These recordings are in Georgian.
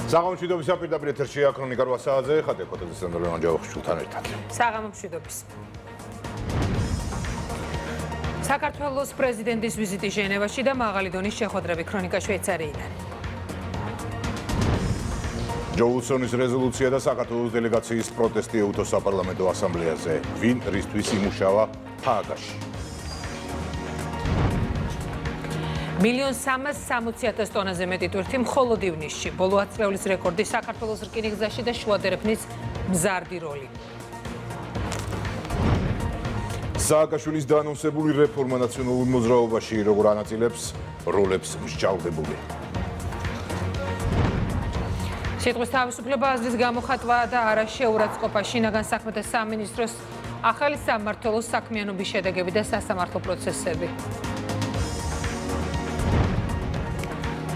საღამომშვიდობის პირდაპირ ეთერშია ქრონიკა 8 საათზე ხატე ქოთაძის სანდროლევან ჯავახიშვილთან ერთად. საღამომშვიდობის. საქართველოს პრეზიდენტის ვიზიტი ჟენევაში და მაღალი დონის შეხვედრები ქრონიკა შვეიცარიიდან. ჯო უილსონის რეზოლუცია და საქართველოს დელეგაციის პროტესტი ეუთოს საპარლამენტო ასამბლეაზე. ვინ რისთვის იმუშავა ჰააგაში. 1,360,000 ტონაზე მეტი ტვირთი მხოლოდ ივნისში. ბოლო 10 წლების რეკორდი საქართველოს რკინიგზაში და შუადერეფნის მზარდი როლი. სააკაშვილის დაანონსებული რეფორმა ნაციონალურ მოძრაობაში როგორ ანაწილებს როლებს მსჯავრდებული. სიტყვის თავისუფლება, აზრის გამოხატვა და არაშეურაცხყოფა შინაგან საქმეთა სამინისტროს ახალი სამმართველოს საქმიანობის შედეგები და სასამართლო პროცესები.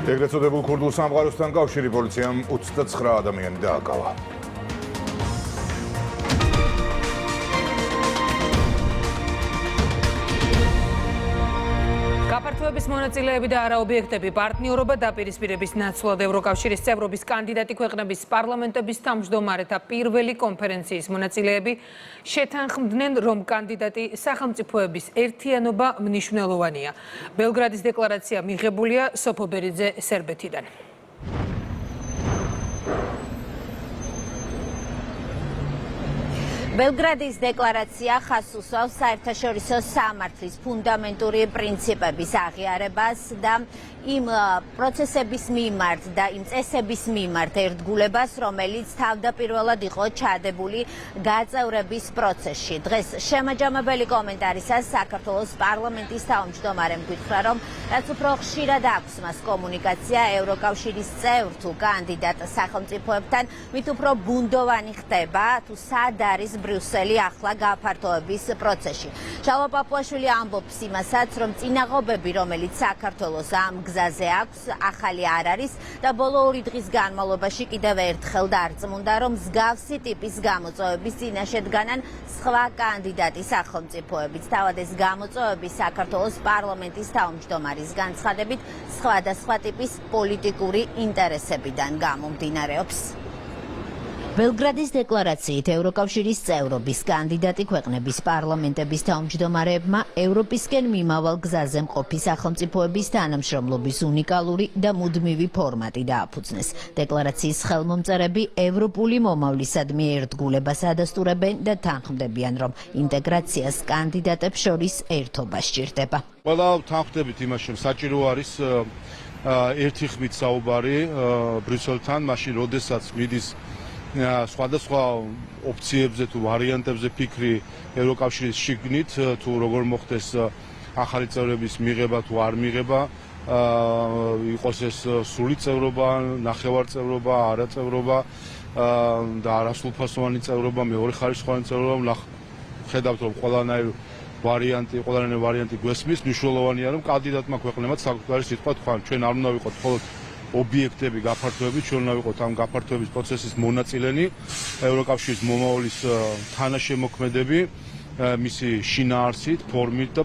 ეგრეთ წოდებულ ქურდულ სამყაროსთან კავშირი პოლიციამ 29 ადამიანი დააკავა. გაფართოების მონაწილეები და არაობიექტები პარტნიორობა დაპირისპირების ნაცვლად ევროკავშირის წევრობის კანდიდატი ქვეყნების პარლამენტების თავმჯდომარეთა პირველი კონფერენციის მონაწილეები შეთანხმდნენ, რომ კანდიდატი სახელმწიფოების ერთიანობა მნიშვნელოვანია. ბელგრადის დეკლარაცია მიღებულია სოფო ბერიძე სერბეთიდან. ბელგრადის დეკლარაცია ხაზს უსვავს საერთაშორისო სამართლის ფუნდამენტური პრინციპების აღიარებას და იმ პროცესების მიმართ და იმ წესების მიმართ ერთგულებას, რომელიც თავდაპირველად იყო ჩადებული გაწევრების პროცესში. დღეს შემაჯამებელი კომენტარისას საქართველოს პარლამენტის თავმჯდომარემ გითხრა, რომ რაც უფრო ხშირად აქვს მას კომუნიკაცია ევროკავშირის წევრ თუ კანდიდატ სახელმწიფოებთან, მით უფრო ბუნდოვანი ხდება თუ სად არის ბრიუსელი ახლა გაფართოების პროცესში. შალვა პაპუაშვილი ამბობს იმასაც, რომ წინაღობები, რომელიც საქართველოს ამ გზაზე აქვს, ახალი არ არის და ბოლო 2 დღის განმავლობაში კიდევ ერთხელ დარწმუნდა, რომ მსგავსი ტიპის გამოწვევების წინაშე დგანან სხვა კანდიდატი სახელმწიფოებიც. თავად ეს გამოწვევები საქართველოს პარლამენტის თავმჯდომარის განცხადებით სხვადასხვა ტიპის პოლიტიკური ინტერესებიდან გამომდინარეობს. ბელგრადის დეკლარაციით ევროკავშირის წევრობის კანდიდატი ქვეყნების პარლამენტების თავმჯდომარეებმა ევროპისკენ მიმავალ გზაზე მყოფი სახელმწიფოების თანამშრომლობის უნიკალური და მუდმივი ფორმატი დააფუძნეს. დეკლარაციის ხელმომწერები ევროპული მომავლისადმი ერთგულებას ადასტურებენ და თანხმდებიან, რომ ინტეგრაციას კანდიდატებს შორის ერთობა სჭირდება. ყველა თანხმდებით იმაში, რომ საჭირო არის ერთი ხმით საუბარი ბრიუსელთან, მაშინ როდესაც მიდის სხვადასხვა ოფციებზე თუ ვარიანტებზე ფიქრი ევროკავშირის შიგნით თუ როგორ მოხდეს ახალი წევრების მიღება თუ არ მიღება, იყოს ეს სრული წევრობა, ნახევარწევრობა, არაწევრობა და არასრულფასოვანი წევრობა, მეორეხარისხოვანი წევრობა, ხედავთ რომ ყველანაირი ვარიანტი გვესმის, მნიშვნელოვანია რომ კანდიდატმა ქვეყნებად საკუთარი სიტყვა თქვან. ჩვენ არ უნდა ვიყოთ მხოლოდ ობიექტები გაფართოებით, ჩვენ უნდა ვიყოთ ამ გაფართოების პროცესის მონაწილენი, ევროკავშირის მომავლის თანაშემოქმედები, მისი შინაარსით, ფორმით და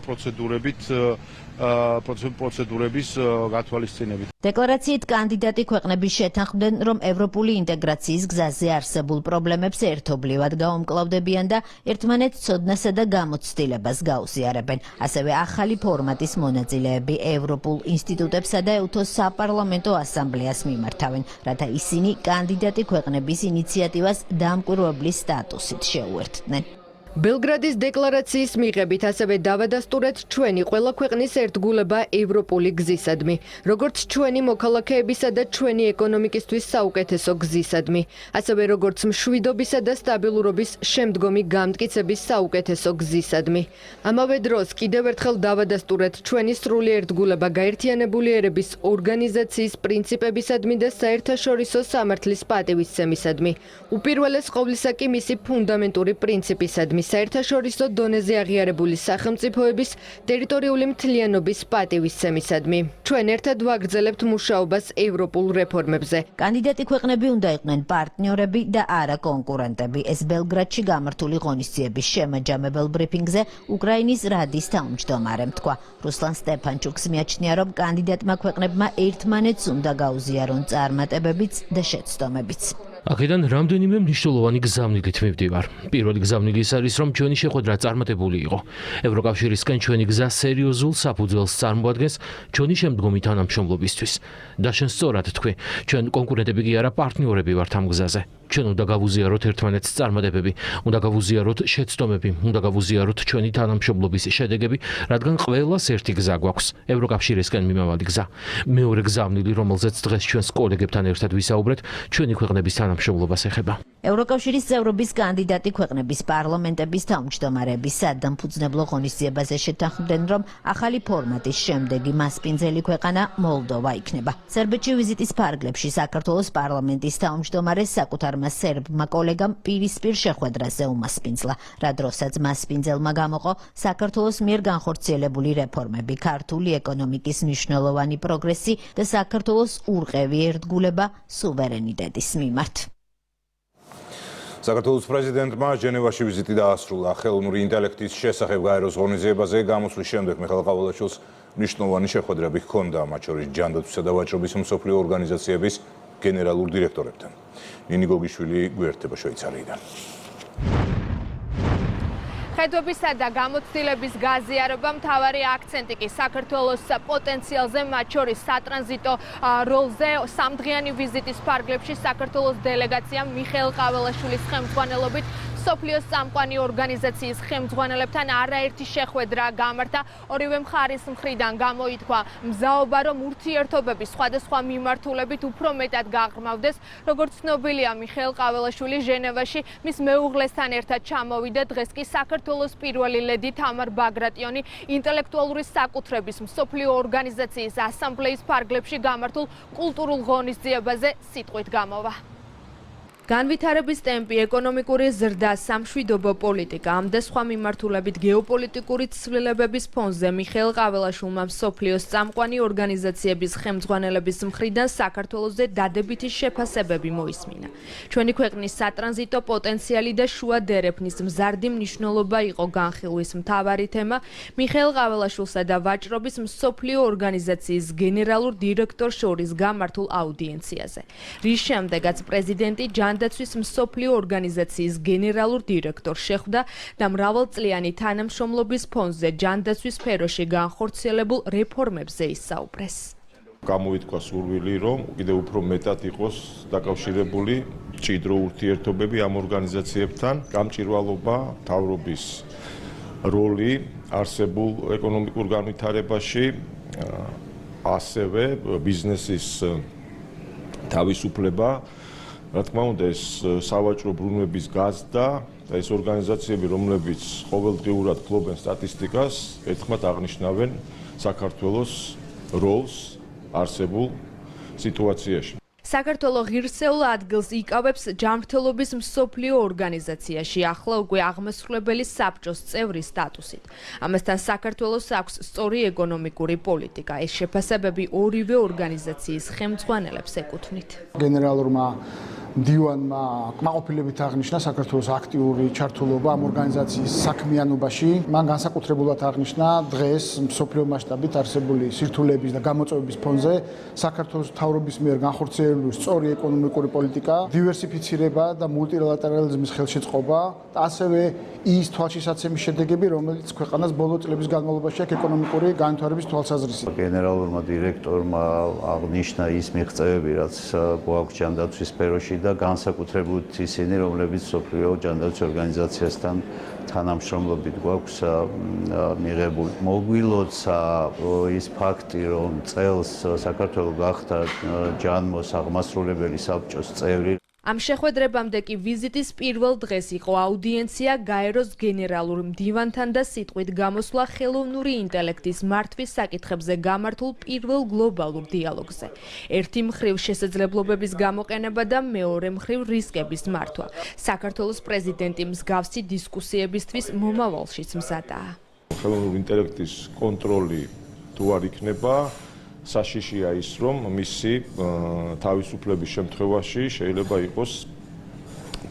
პროცედურების გათვალისწინებით. დეკლარაციით კანდიდატი ქვეყნები შეთანხმდნენ, რომ ევროპული ინტეგრაციის გზაზე არსებულ პრობლემებს ერთობლივად გაუმკლავდებიან და ერთმანეთს ცოდნასა და გამოცდილებას გაუზიარებენ. ასევე ახალი ფორმატის მონაწილეები ევროპულ ინსტიტუტებსა და ეუთოს საპარლამენტო ასამბლეას მიმართავენ, რათა ისინი კანდიდატი ქვეყნების ინიციატივას დამკვირვებლის სტატუსით შეუერთდნენ. ბელგრადის დეკლარაციის მიღებით ასევე დავადასტურეთ ჩვენი ყველა ქვეყნის ერთგულება ევროპული გზისადმი, როგორც ჩვენი მოქალაქეებისა და ჩვენი ეკონომიკისთვის საუკეთესო გზისადმი, ასევე როგორც მშვიდობისა და სტაბილურობის შემდგომი გამტკიცების საუკეთესო გზისადმი. ამავე დროს კიდევ ერთხელ დავადასტურეთ ჩვენი სრული ერთგულება გაერთიანებული ერების ორგანიზაციის პრინციპებისადმი და საერთაშორისო სამართლის პატივისცემისადმი. უპირველეს ყოვლისა კი მისი ფუნდამენტური პრინციპისადმი, საერთაშორისო დონეზე აღიარებული სახელმწიფოების ტერიტორიული მთლიანობის პატივისცემისადმი. ჩვენ ერთად ვაგრძელებთ მუშაობას ევროპულ რეფორმებზე. კანდიდატი ქვეყნები უნდა იყვნენ პარტნიორები და არა კონკურენტები. ეს ბელგრადში გამართული ღონისძიების შემაჯამებელ ბრიფინგზე უკრაინის რადის თავმჯდომარემ თქვა. რუსლან სტეფანჩუკს მიაჩნია, რომ კანდიდატმა ქვეყნებმა ერთმანეთს უნდა გაუზიარონ წარმატებებიც და შეცდომებიც. აქედან რამდენიმე მნიშვნელოვანი გზავნილით მივდივარ. პირველი გზავნილი ის არის, რომ ჩვენი შეხვედრა წარმატებული იყო. ევროკავშირისგან ჩვენი გზა სერიოზულ საფუძველს წარმოადგენს ჩვენი შემდგომი თანამშრომლობისთვის. და შენ სწორად თქვი, ჩვენ კონკურენტები კი არა პარტნიორები ვართ ამ გზაზე. ჩვენ უნდა გავუზიაროთ ერთმანეთს წარმატებები, უნდა გავუზიაროთ შეცდომები, უნდა გავუზიაროთ ჩვენი თანამშრომლობის შედეგები, რადგან ყველას ერთი გზა გვაქვს, ევროკავშირისგან მიმავალი გზა. მეორე გზავნილი, რომელზეც დღეს ჩვენს კოლეგებთან ერთად ვისაუბრეთ, ჩვენი ქვეყნების თანამშრომლობას ეხება. ევროკავშირის წევრობის კანდიდატი ქვეყნების პარლამენტების თავმჯდომარეები სადამფუძნებლო ღონისძიებაზე შეთანხმდნენ, რომ ახალი ფორმატის შემდეგი მასპინძელი ქვეყანა მოლდოვა იქნება. სერბეთში ვიზიტის ფარგლებში საქართველოს პარლამენტის თავმჯდომარეს საკუთარმა სერბმა კოლეგამ პირისპირ შეხვედრაზე უმასპინძლა, რა დროსაც მასპინძელმა გამოყო საქართველოს მიერ განხორციელებული რეფორმები, ქართული ეკონომიკის მნიშვნელოვანი პროგრესი და საქართველოს ურყევი ერთგულება სუვერენიტეტის მიმართ. საქართველოს პრეზიდენტმა ჟენევაში ვიზიტი დაასრულა. ხელოვნური ინტელექტის შესახებ გაეროს ღონისძიებაზე გამოსვლის შემდეგ მიხეილ ყავალაშვილს მნიშვნელოვანი შეხვედრები ჰქონდა, მათ შორის ჯანდაცვისა და ვაჭრობის მსოფლიო ორგანიზაციების გენერალურ დირექტორებთან. ნინი გოგიშვილი გვერდება შვეიცარიიდან. ხედვებისა და გამოცდილების გაზიარება მთავარი აქცენტი კი საქართველოს პოტენციალზე, მათ შორის სატრანზიტო როლზე. სამდღიანი ვიზიტის ფარგლებში საქართველოს დელეგაციამ მიხეილ ყავალაშვილის ხელმძღვანელობით მსოფლიოს წამყვანი ორგანიზაციის ხელმძღვანელებთან არაერთი შეხვედრა გამართა. ორივე მხარის მხრიდან გამოითქვა მზაობა, რომ ურთიერთობები სხვადასხვა მიმართულებით უფრო მეტად გაღრმავდეს. როგორც ცნობილია, მიხეილ ყავალაშვილი ჟენევაში მის მეუღლესთან ერთად ჩამოვიდა. დღეს კი საქართველოს პირველი ლედი თამარ ბაგრატიონი ინტელექტუალური საკუთრების მსოფლიო ორგანიზაციის ასამბლეის ფარგლებში გამართულ კულტურულ ღონისძიებაზე სიტყვით გამოვა. განვითარების ტემპი, ეკონომიკური ზრდა, სამშვიდობო პოლიტიკა, ამ და სხვა მიმართულებით გეოპოლიტიკური ცვლილებების ფონზე მიხეილ ყავალაშვილმა მსოფლიოს წამყვანი ორგანიზაციების ხელმძღვანელების მხრიდან საქართველოსზე დადებითი შეფასებები მოისმინა. ჩვენი ქვეყნის სატრანზიტო პოტენციალი და შუა დერეფნის მზარდი მნიშვნელობა იყო განხილვის მთავარი თემა მიხეილ ყავალაშვილსა და ვაჭრობის მსოფლიო ორგანიზაციის გენერალურ დირექტორს შორის გამართულ აუდიენციაზე. რის შემდეგაც პრეზიდენტი ჯანდაცვის მსოფლიო ორგანიზაციის გენერალურ დირექტორს შეხვდა და მრავალწლიანი თანამშრომლობის ფონზე ჯანდაცვის სფეროში განხორციელებულ რეფორმებზე ისაუბრეს. გამოითქვა სურვილი, რომ კიდევ უფრო მეტად იყოს დაკავშირებული მჭიდრო ურთიერთობები ამ ორგანიზაციებთან, გამჭვირვალობა, მთავრობის როლი არსებულ ეკონომიკურ განვითარებაში, ასევე ბიზნესის თავისუფლება. რა თქმა უნდა, ეს სავაჭრო ბრუნვების გაზრდა და ეს ორგანიზაციები, რომლებიც ყოველდღიურად ფლობენ სტატისტიკას, ერთხმად აღნიშნავენ საქართველოს როლს არსებულ სიტუაციაში. საქართველოს ღირსეულ ადგილს იკავებს ჯანმრთელობის მსოფლიო ორგანიზაციაში, ახლა უკვე აღმასრულებელი საბჭოს წევრის სტატუსით. ამასთან საქართველოს აქვს სწორი ეკონომიკური პოლიტიკა. ეს შეფასებები ორივე ორგანიზაციის ხელმძღვანელებს ეკუთვნით. გენერალურმა მდივანმა კმაყოფილებით აღნიშნა საქართველოს აქტიური ჩართულობა ამ ორგანიზაციის საქმიანობაში. მან განსაკუთრებულად აღნიშნა დღეს მსოფლიო მასშტაბით არსებული სირთულეების და გამოწვევების ფონზე საქართველოს მთავრობის მიერ განხორციელებული სწორი ეკონომიკური პოლიტიკა, დივერსიფიცირება და მულტილატერალიზმის ხელშეწყობა, ასევე ის თვალშისაცემის შედეგები, რომელიც ქვეყანას ბოლო წლების განმავლობაში აქვს ეკონომიკური განვითარების თვალსაზრისით. გენერალურმა დირექტორმა აღნიშნა ის მიღწევები, რაც გვაქვს ჯანდაცვის სფეროში და განსაკუთრებით ისინი, რომლებიც მსოფლიო ჯანდაცვის ორგანიზაციასთან თანამშრომლობით გვაქვს მიღებული. მოგვილოცა ის ფაქტი, რომ წელს საქართველო გახდა ჯანმოს აღმასრულებელი საბჭოს წევრი. ამ შეხვედრებამდე კი ვიზიტის პირველ დღეს იყო აუდიენცია გაეროს გენერალურ მდივანთან და სიტყვით გამოსვლა ხელოვნური ინტელექტის მართვის საკითხებზე გამართულ პირველ გლობალურ დიალოგზე. ერთი მხრივ შესაძლებლობების გამოყენება და მეორე მხრივ რისკების მართვა. საქართველოს პრეზიდენტი მსგავსი დისკუსიებისთვის მომავალშიც მზადაა. ხელოვნური ინტელექტის კონტროლი თუ არ იქნება, საშიშია ის, რომ მისი თავისუფლების შემთხვევაში შეიძლება იყოს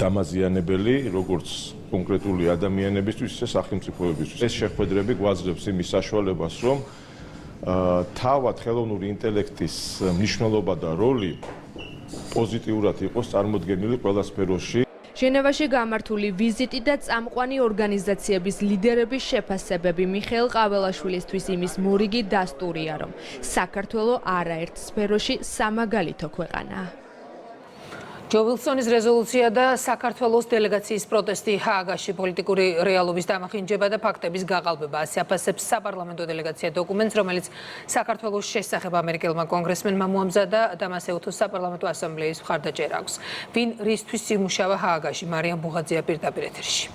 დამაზიანებელი როგორც კონკრეტული ადამიანებისთვის, ისე სახელმწიფოებისთვის. ეს შეხვედრები გვაძლევს იმის საშუალებას, რომ თავად ხელოვნური ინტელექტის მნიშვნელობა და როლი პოზიტიურად იყოს წარმოდგენილი ყველა სფეროში. ჟენევაში გამართული ვიზიტი და წამყვანი ორგანიზაციების ლიდერების შეფასებები მიხეილ ყაველაშვილისთვის იმის მორიგი დასტურია, რომ საქართველო არაერთ სფეროში სამაგალითო ქვეყანაა. ჯო ვილსონის რეზოლუცია და საქართველოს დელეგაციის პროტესტი ჰააგაში პოლიტიკური რეალობის დამახინჯება და ფაქტების გაყალბება. ასე აფასებს საპარლამენტო დელეგაცია დოკუმენტს, რომელიც საქართველოს შესახებ ამერიკელმა კონგრესმენმა მოამზადა და მას ეუთოს საპარლამენტო ასამბლეის მხარდაჭერა აქვს. ვინ რისთვის იმუშავა ჰააგაში? მარიამ ბუღაძეა პირდაპირ ეთერში.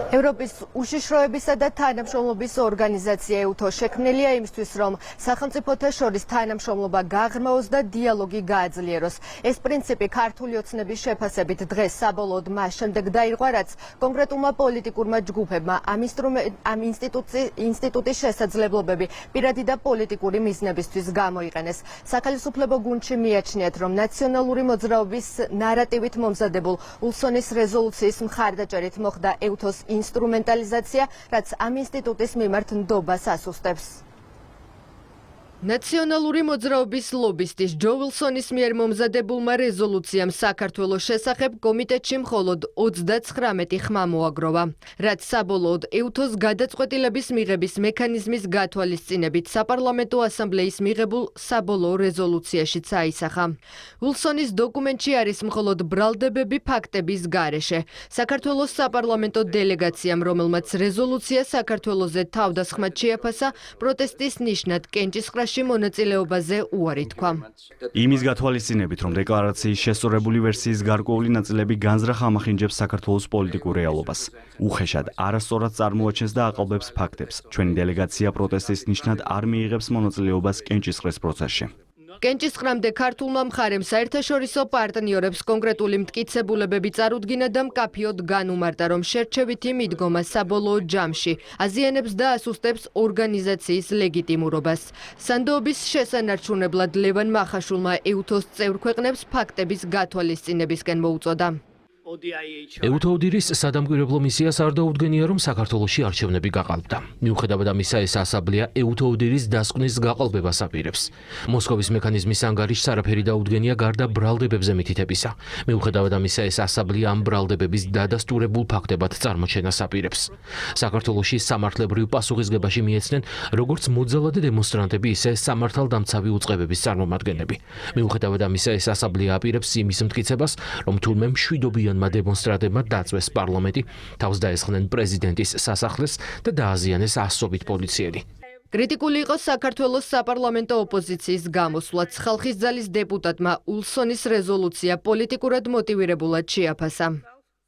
ევროპის უშიშროებისა და თანამშრომლობის ორგანიზაცია EUTO შექმნილია იმისთვის, რომ სახელმწიფოთა შორის თანამშრომლობა გაღრმაოს და დიალოგი გააძლიეროს. ეს პრინციპი ქართული ოცნების შეფასებით დღეს საბოლოოდ მას შემდეგ დაირღვა, რაც კონკრეტულმა პოლიტიკურმა ჯგუფებმა ამ ინსტიტუტის შესაძლებლობები პირადი და პოლიტიკური მიზნებისთვის გამოიყენეს. სახელმწიფო გუნდში მიაჩნიათ, რომ ნაციონალური მოძრაობის ნარატივით მომზადებულ ულსონის რეზოლუციის მხარდაჭერით მოხდა EUTO-ს ინსტრუმენტალიზაცია, რაც ამ ინსტიტუტის მიმართ ნდობას ასუსტებს. ნაციონალური მოძრაობის ლობისტის ჯო ვილსონის მიერ მომზადებულმა რეზოლუციამ საქართველოს შესახებ კომიტეტში მხოლოდ 39 ხმა მოაგროვა, რაც საბოლოოდ EUTO-ს გადაწყვეტილების მიღების მექანიზმის გათვალისწინებით საპარლამენტო ასამბლეის მიღებულ საბოლოო რეზოლუციაშიც აისახა. ვილსონის დოკუმენტში არის მხოლოდ ბრალდებები ფაქტების გარეშე. საქართველოს საპარლამენტო დელეგაციამ, რომელმაც რეზოლუცია საქართველოზე თავდასხმად შეაფასა, პროტესტის ნიშნად კენჭისყრაში მონაწილეობაზე უარი თქვა. იმის გათვალისწინებით, რომ დეკლარაციის შესწორებული ვერსიის გარკვეული ნაწილები განზრახ ამახინჯებს საქართველოს პოლიტიკურ რეალობას. უხეშად, არასწორად წარმოაჩენს და აყალბებს ფაქტებს. ჩვენი დელეგაცია პროტესტის ნიშნად არ მიიღებს მონაწილეობას კენჭისყრის პროცესში. კენჭისყრამდე ქართულმა მხარემ საერთაშორისო პარტნიორებს კონკრეტული მტკიცებულებები წარუდგინა და მკაფიოდ განუმარტა, რომ შერჩევითი მიდგომა საბოლოო ჯამში აზიანებს და ასუსტებს ორგანიზაციის ლეგიტიმურობას. სანდოობის შესანარჩუნებლად ლევან მახაშულმა EUTO-ს წევრ ქვეყნებს ფაქტების გათვალისწინებისკენ მოუწოდა. EUTO უდირის სადამკვირვებლო მისიას არ დაუდგენია, რომ საქართველოში არჩევნები გაყალბდა. მიუხედავად ამისა, ეს ასამბლეა EUTO უდირის დასკვნის გაყალბებას აპირებს. მოსკოვის მექანიზმის ანგარიშს არაფერი დაუდგენია გარდა ბრალდებებზე მითითებისა. მიუხედავად ამისა, ეს ასამბლეა ამ ბრალდებების დადასტურებულ ფაქტებად წარმოჩენას აპირებს. საქართველოში სამართლებრივ პასუხისგებაში მიეცნენ როგორც მოძალადე დემონსტრანტები, ისე სამართალდამცავი უწყებების წარმომადგენლები. მიუხედავად ამისა, ეს ასამბლეა აპირებს იმის მტკიცებას, რომ თურმე მშვიდობიან დემონსტრანტებმა დაწვეს პარლამენტი, თავს დაესხნენ პრეზიდენტის სასახლეს და დააზიანეს ასობით პოლიციელი. კრიტიკული იყო საქართველოს საპარლამენტო ოპოზიციის გამოსვლაც. ხალხის ძალის დეპუტატმა ულსონის რეზოლუცია პოლიტიკურად მოტივირებულად შეაფასა.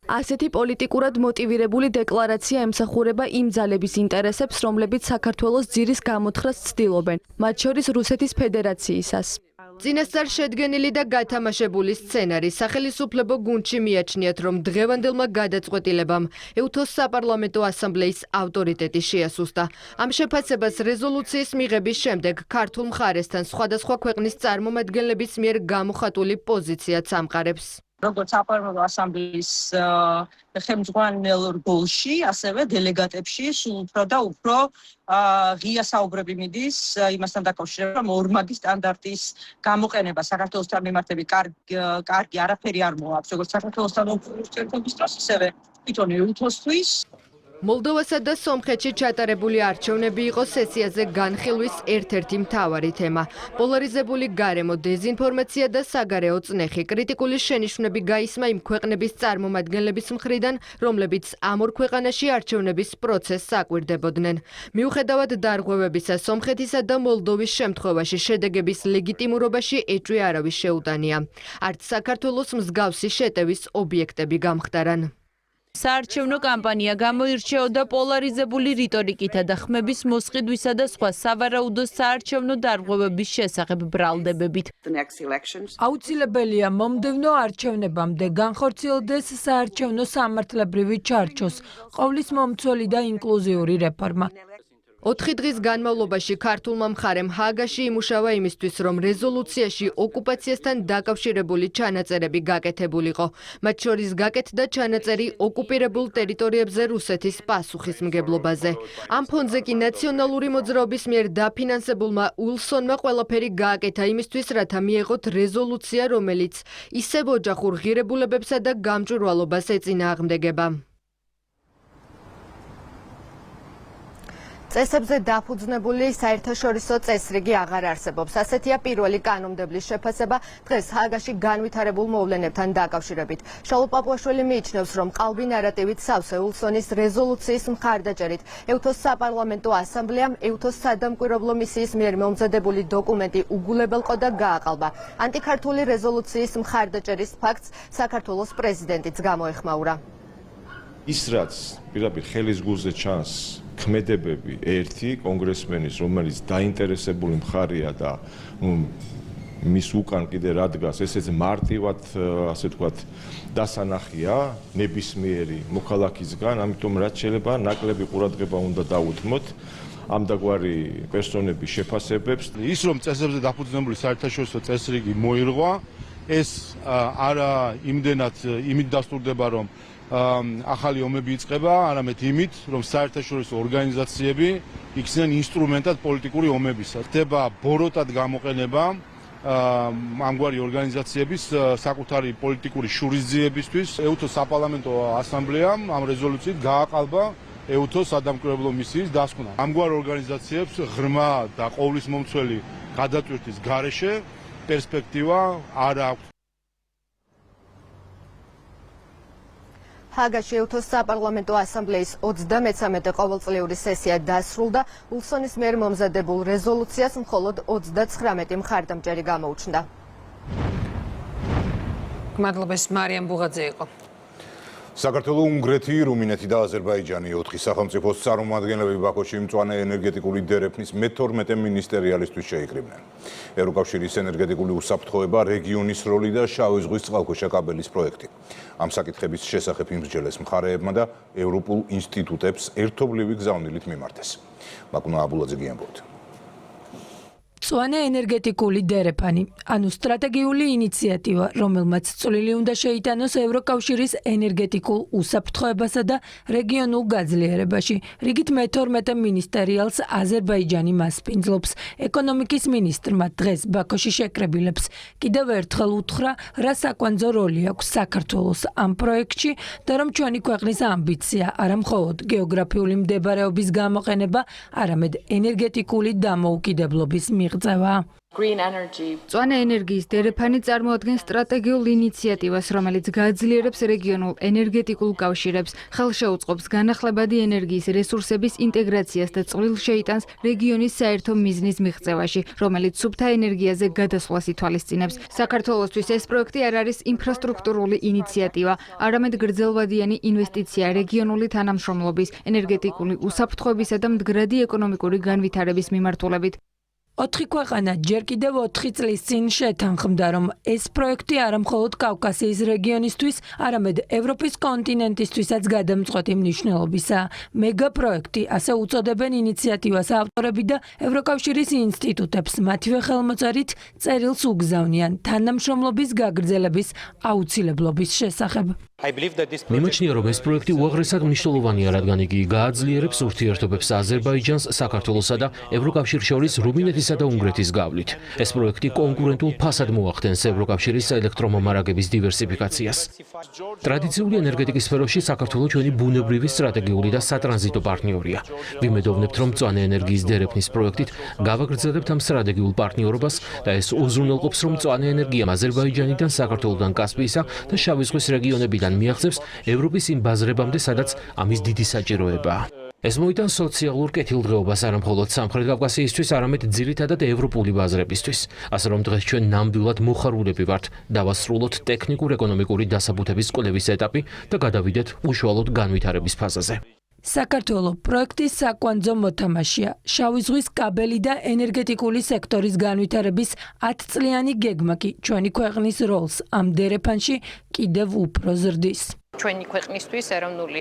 ასეთი პოლიტიკურად მოტივირებული დეკლარაცია ემსახურება იმ ძალების ინტერესებს, რომლებიც საქართველოს ძირის გამოთხრას ცდილობენ, მათ შორის რუსეთის ფედერაციისას. წინასწარ შედგენილი და გათამაშებული სცენარი სახელმწიფო გუნდში მიაჩნიათ, რომ დღევანდელმა გადაწყვეტილებამ EUTO-ს საპარლამენტო ასამბლეის ავტორიტეტი შეასუსტა. ამ შეფასებას რეზოლუციის მიღების შემდეგ ქართულ მხარესთან სხვადასხვა ქვეყნის წარმომადგენლების მიერ გამოხატული პოზიციაც ამყარებს. როგორც საპარლამენტო ასამბლეის ხელმძღვანელ რგოლში, ასევე დელეგატებში სულ უფრო და უფრო ღია საუბრები მიდის იმასთან დაკავშირებით, რომ ორმაგი სტანდარტის გამოყენება საქართველოსთან მიმართები კარგი არაფერი არ მოაქვს, როგორც საქართველოსთან ურთიერთობის დროს, ისევე თვითონ EUTO-სთვის. მოლდოვასა და სომხეთში ჩატარებული არჩევნები იყო სესიაზე განხილვის ერთ-ერთი მთავარი თემა. პოლარიზებული გარემო, დეზინფორმაცია და საგარეო წნეხი. კრიტიკული შენიშვნები გაისმა იმ ქვეყნების წარმომადგენლების მხრიდან, რომლებიც ამ ორ ქვეყანაში არჩევნების პროცესს აკვირდებოდნენ. მიუხედავად დარღვევებისა, სომხეთისა და მოლდოვის შემთხვევაში შედეგების ლეგიტიმურობაში ეჭვი არავის შეუტანია. არც საქართველოს მსგავსი შეტევის ობიექტები გამხდარან. საარჩევნო კამპანია გამოირჩეოდა პოლარიზებული რიტორიკითა და ხმების მოსყიდვისა და სხვა სავარაუდო საარჩევნო დარღვევების შესახებ ბრალდებებით. აუცილებელია მომდევნო არჩევნებამდე განხორციელდეს საარჩევნო სამართლებრივი ჩარჩოს, ყოვლის მომცველი და ინკლუზიური რეფორმა. 4 დღის განმავლობაში ქართულმა მხარემ ჰააგაში იმუშავა იმისთვის, რომ რეზოლუციაში ოკუპაციასთან დაკავშირებული ჩანაწერები გაკეთებულიყო. მათ შორის გაკეთდა ჩანაწერი ოკუპირებულ ტერიტორიებზე რუსეთის პასუხისმგებლობაზე. ამ ფონზე კი ნაციონალური მოძრაობის მიერ დაფინანსებულმა უილსონმა ყველაფერი გააკეთა იმისთვის, რათა მიეღოთ რეზოლუცია, რომელიც ისევ ოჯახურ ღირებულებებსა და გამჭვირვალობას ეწინააღმდეგება. წესებზე დაფუძნებული საერთაშორისო წესრიგი აღარ არსებობს. ასეთია პირველი კანონმდებლის შეფასება დღეს ჰააგაში განვითარებულ მოვლენებთან დაკავშირებით. შაულ პაპუაშვილი მიიჩნევს, რომ ყალბი ნარატივით სავსე უილსონის რეზოლუციის მხარდაჭერით ეუთოს საპარლამენტო ასამბლეამ ეუთოს სადამკვირვებლო მისიის მიერ მომზადებული დოკუმენტი უგულებელყო და გააყალბა. ანტიქართული რეზოლუციის მხარდაჭერის ფაქტს საქართველოს პრეზიდენტიც გამოეხმაურა. ის რაც პირდაპირ ხელის გულზე ჩანს ქმედებები ერთი კონგრესმენის, რომელიც დაინტერესებული მხარია და მის უკან კიდე რადგას, ესეც მარტივად, ასე ვთქვათ, დასანახია ნებისმიერი მოქალაქისგან, ამიტომ რაც შეიძლება ნაკლები ყურადღება უნდა დაუთმოთ ამდაგვარი პერსონების შეფასებებს. ის რომ წესებზე დაფუძნებული საერთაშორისო წესრიგი მოირღვა, ეს არა იმდენად იმით დასტურდება, რომ ახალი ომები იწყება, არამედ იმით, რომ საერთაშორისო ორგანიზაციები იქცნენ ინსტრუმენტად პოლიტიკური ომებისა. ხდება ბოროტად გამოყენება ამგვარი ორგანიზაციების საკუთარი პოლიტიკური შურისძიებისთვის. ეუთოს საპარლამენტო ასამბლეამ ამ რეზოლუციით გააყალბა ეუთოს სადამკვირვებლო მისიის დასკვნა. ამგვარ ორგანიზაციებს ღრმა და ყოვლისმომცველი გადატვირთვის გარეშე პერსპექტივა არ აქვს. ჰააგაში ეუთოს საპარლამენტო ასამბლეის 33 ყოველწლიური სესია დასრულდა. უილსონის მიერ მომზადებულ რეზოლუციას მხოლოდ 39 მხარდამჭერი გამოუჩნდა. გმადლობთ, მარიამ ბუღაძე იყო. საქართველოს, უნგრეთი, რუმინეთი და აზერბაიჯანი 4 სახელმწიფოს წარმომადგენლები ბაქოში მწვანე ენერგეტიკული დერეფნის მე-12 მინისტერიალისთვის შეიკრიბნენ. ევროკავშირის ენერგეტიკული უსაფრთხოება, რეგიონის როლი და შავი ზღვის წყალქვეშა კაბელის პროექტი. ამ საკითხების შესახებ იმსჯელეს მხარეებმა და ევროპულ ინსტიტუტებს ერთობლივი გზავნილით მიმართეს. მაკუნა აბულაძე გიამბობთ. მწვანე ენერგეტიკული დერეფანი, ანუ სტრატეგიული ინიციატივა, რომელმაც წვლილი უნდა შეიტანოს ევროკავშირის ენერგეტიკულ უსაფრთხოებასა და რეგიონულ გაძლიერებაში. რიგით მე-12 მინისტერიალს აზერბაიჯანი მასპინძლობს. ეკონომიკის მინისტრმა დღეს ბაქოში შეკრებილებს კიდევ ერთხელ უთხრა, რა საკვანძო როლი აქვს საქართველოს ამ პროექტში და რომ ჩვენი ქვეყნის ამბიცია არა მხოლოდ გეოგრაფიული მდებარეობის გამოყენება, არამედ ენერგეტიკული დამოუკიდებლობის მიღწევა. მწვანე ენერგიის დერეფანი წარმოადგენს სტრატეგიულ ინიციატივას, რომელიც გააძლიერებს რეგიონულ ენერგეტიკულ კავშირებს, ხელშეუწყობს განახლებადი ენერგიის რესურსების ინტეგრაციას და წვლილს შეიტანს რეგიონის საერთო მიზნის მიღწევაში, რომელიც სუფთა ენერგიაზე გადასვლას ითვალისწინებს. საქართველოსთვის ეს პროექტი არ არის ინფრასტრუქტურული ინიციატივა, არამედ გრძელვადიანი ინვესტიცია რეგიონული თანამშრომლობის, ენერგეტიკული უსაფრთხოებისა და მდგრადი ეკონომიკური განვითარების მიმართულებით. 4 ქვეყანა ჯერ კიდევ 4 წლის წინ შეთანხმდა, რომ ეს პროექტი არა მხოლოდ კავკასიის რეგიონისთვის, არამედ ევროპის კონტინენტისთვისაც გადამწყვეტი მნიშვნელობისაა. მეგა პროექტი, ასე უწოდებენ ინიციატივას ავტორები და ევროკავშირის ინსტიტუტებს მათივე ხელმოწერით წერილს უგზავნიან თანამშრომლობის გაგრძელების აუცილებლობის შესახებ. მიმაჩნია, რომ ეს პროექტი უაღრესად მნიშვნელოვანია, რადგან იგი გააძლიერებს ურთიერთობებს აზერბაიჯანს, საქართველოსა და ევროკავშირს შორის რუმინეთის პოლონეთისა და უნგრეთის გავლით. ეს პროექტი კონკურენტულ ფასად მოახდენს ევროკავშირის ელექტრომომარაგების დივერსიფიკაციას. ტრადიციული ენერგეტიკის სფეროში საქართველო ჩვენი ბუნებრივი სტრატეგიული და სატრანზიტო პარტნიორია. ვიმედოვნებთ, რომ მწვანე ენერგიის დერეფნის პროექტით გავაგრძელებთ ამ სტრატეგიულ პარტნიორობას და ეს უზრუნველყოფს, რომ მწვანე ენერგია აზერბაიჯანიდან, საქართველოდან, კასპიისა და შავი ზღვის რეგიონებიდან მიაღწევს ევროპის იმ ბაზრებამდე, სადაც ამის დიდი საჭიროებაა. ეს მოიტანს სოციალურ კეთილდღეობას არა მხოლოდ სამხრეთ კავკასიისთვის, არამედ ძირითადად ევროპული ბაზრებისთვის. ასე რომ დღეს ჩვენ ნამდვილად მოხარულები ვართ დავასრულოთ ტექნიკურ-ეკონომიკური დასაბუთების კვლევის ეტაპი და გადავიდეთ უშუალოდ განვითარების ფაზაზე. საქართველო პროექტის საკვანძო მოთამაშეა. შავი ზღვის კაბელი და ენერგეტიკული სექტორის განვითარების 10-წლიანი გეგმა კი ჩვენი ქვეყნის როლს ამ დერეფანში კიდევ უფრო ზრდის. ჩვენი ქვეყნისთვის ეროვნული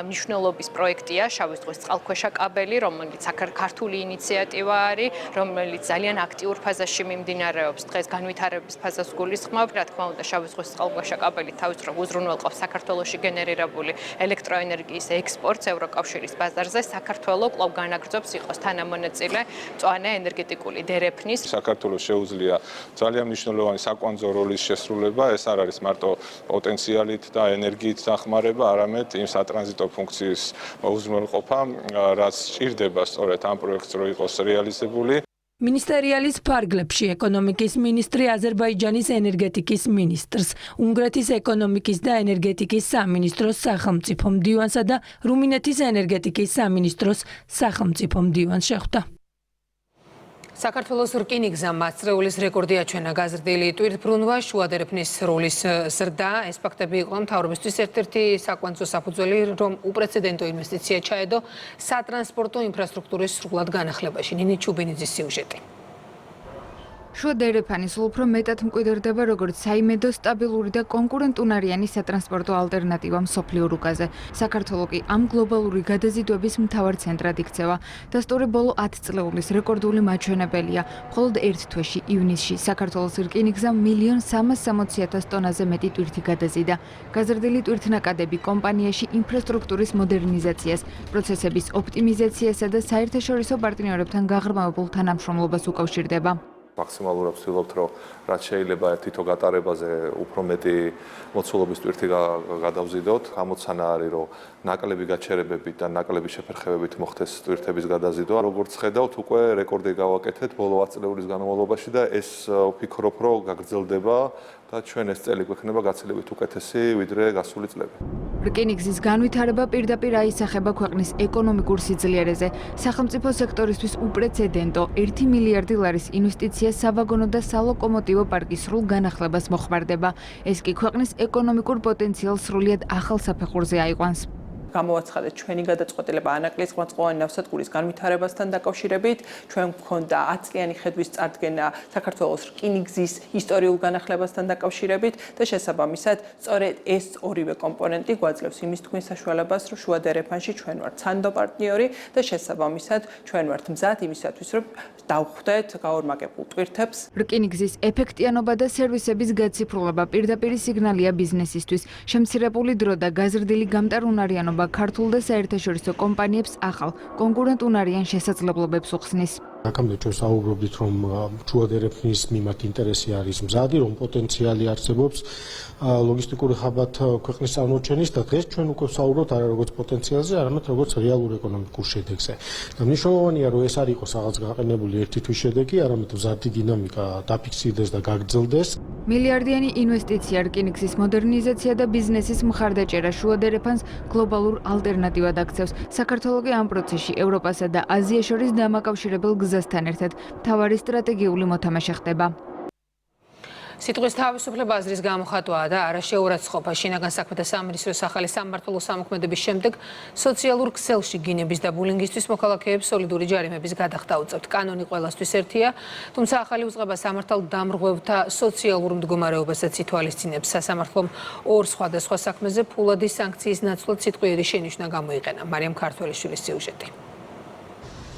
მნიშვნელობის პროექტია შავი ზღვის წყალქვეშა კაბელი, რომელიც ქართული ინიციატივა არის, რომელიც ძალიან აქტიურ ფაზაში მიმდინარეობს. დღეს განვითარების ფაზას გულისხმობ, რა თქმა უნდა, შავი ზღვის წყალქვეშა კაბელი თავის დროზე უზრუნველყოფს საქართველოში გენერირებული ელექტროენერგიის ექსპორტს ევროკავშირის ბაზარზე. საქართველო კვლავ განაგრძობს იყოს თანამონაწილე მწვანე ენერგეტიკული დერეფნის. საქართველოს შეუძლია ძალიან მნიშვნელოვანი საკვანძო როლის შესრულება, ეს არ არის მარტო პოტენციალით და ენერგიით დახმარება, არამედ იმ სატრანზიტო ფუნქციის უზრუნველყოფა, რაც სჭირდება სწორედ ამ პროექტს რო იყოს რეალიზებული. მინისტერიალის ფარგლებში ეკონომიკის მინისტრი აზერბაიჯანის ენერგეტიკის მინისტრს, უნგრეთის ეკონომიკის და ენერგეტიკის სამინისტროს სახელმწიფო მდივანსა და რუმინეთის ენერგეტიკის სამინისტროს სახელმწიფო მდივანს შეხვდა. საქართველოს რკინიგზამ მასწრეულის რეკორდი აჩვენა გაზრდილი ტვირთბრუნვა, შუა დერეფნის როლის ზრდა. ეს ფაქტები იყო მთავრობისთვის ერთ-ერთი საკვანძო საფუძველი, რომ უპრეცედენტო ინვესტიცია ჩაედო სატრანსპორტო ინფრასტრუქტურის სრულად განახლებაში. ნინი ჩუბინიძის სიუჟეტი. შუა დერეფანი სულ უფრო მეტად მკვიდრდება როგორც საიმედო, სტაბილური და კონკურენტუნარიანი სატრანსპორტო ალტერნატივა მსოფლიო რუკაზე. საქართველო კი ამ გლობალური გადაზიდვების მთავარ ცენტრად იქცევა და სწორედ ბოლო 10 წლეულის რეკორდული მაჩვენებელია. მხოლოდ ერთ თვეში, ივნისში, საქართველოს რკინიგზამ 1.360.000 ტონაზე მეტი ტვირთი გადაზიდა. გაზრდილი ტვირთნაკადები კომპანიაში ინფრასტრუქტურის მოდერნიზაციას, პროცესების ოპტიმიზაციასა და საერთაშორისო პარტნიორებთან გაღრმავებულ თანამშრომლობას უკავშირდება. მაქსიმალურად ვცდილობთ, რომ რაც შეიძლება თითო გატარებაზე უფრო მეტი მოცულობის ტვირთი გადავზიდოთ. გამოცანა არის, რომ ნაკლები გაჩერებებით და ნაკლები შეფერხებებით მოხდეს ტვირთების გადაზიდვა. როგორც ხედავთ, უკვე რეკორდი გავაკეთეთ ბოლო 10 წლების განმავლობაში და ეს ვფიქრობ, რომ გაგრძელდება და ჩვენ ეს წელი გვექნება გაცილებით უკეთესი ვიდრე გასული წლები. რკინიგზის განვითარება პირდაპირ აისახება ქვეყნის ეკონომიკურ სიძლიერეზე. სახელმწიფო სექტორისთვის უპრეცედენტო 1 მილიარდი ლარის ინვესტიცია სავაგონო და სალოკომოტივო პარკის სრულ განახლებას მოხმარდება. ეს კი ქვეყნის ეკონომიკურ პოტენციალს სრულიად ახალ საფეხურზე აიყვანს. გამოვაცხადეთ ჩვენი გადაწყვეტილება ანაკლის წყალწყლოვანი ნავსადგურის განვითარებასთან დაკავშირებით. ჩვენ გვქონდა 10 წლიანი ხედვის წარდგენა საქართველოს რკინიგზის ისტორიულ განახლებასთან დაკავშირებით და შესაბამისად სწორედ ეს ორივე კომპონენტი გვაძლევს იმის თქვენ საშუალებას, რომ შუა დერეფანში ჩვენ ვართ სანდო პარტნიორი და შესაბამისად ჩვენ ვართ მზად იმისათვის, რომ დავხვდეთ გაორმაგებულ ტვირთებს. რკინიგზის ეფექტიანობა და სერვისების გაციფრულება პირდაპირ სიგნალია ბიზნესისთვის. შემცირებული დრო და გაზრდილი გამტარუნარიანობა ქართულ და საერთაშორისო კომპანიებს ახალ კონკურენტუნარიან შესაძლებლობებს უხსნის. აქამდე ჩვენ საუბრობდით, რომ შუა დერეფნის მიმართ ინტერესი არის მზადი, რომ პოტენციალი არსებობს ლოგისტიკური ხაბათ ქვეყნის წარმოჩენის და დღეს ჩვენ უკვე ვსაუბრობთ არა როგორც პოტენციალზე, არამედ როგორც რეალურ ეკონომიკურ შედეგზე. და მნიშვნელოვანია, რომ ეს არ იყოს რაღაც გაყენებული ერთი თვის შედეგი, არამედ მზადი დინამიკა დაფიქსირდეს და გაგრძელდეს. მილიარდიანი ინვესტიცია რკინიგზის მოდერნიზაცია და ბიზნესის მხარდაჭერა შუა დერეფანს გლობალურ ალტერნატივად აქცევს. საქართველო კი ამ პროცესში ევროპასა და აზიას შორის დამაკავშირებელ გზასთან ერთად მთავარი სტრატეგიული მოთამაშე ხდება. სიტყვის თავისუფლება აზრის გამოხატვაა და არა შეურაცხყოფა. შინაგან საქმეთა სამინისტროს ახალი სამმართველო სამოქმედების შემდეგ სოციალურ ქსელში გინების და ბულინგისთვის მოქალაქეებს სოლიდური ჯარიმების გადახდა უწევთ. კანონი ყველასთვის ერთია, თუმცა ახალი უწყება სამართალ დამრღვევთა სოციალურ მდგომარეობასაც ითვალისწინებს. სასამართლომ ორ სხვადასხვა საქმეზე ფულადი სანქციის ნაცვლად სიტყვიერი შენიშვნა გამოიყენა. მარიამ ქართველიშვილის სიუჟეტი.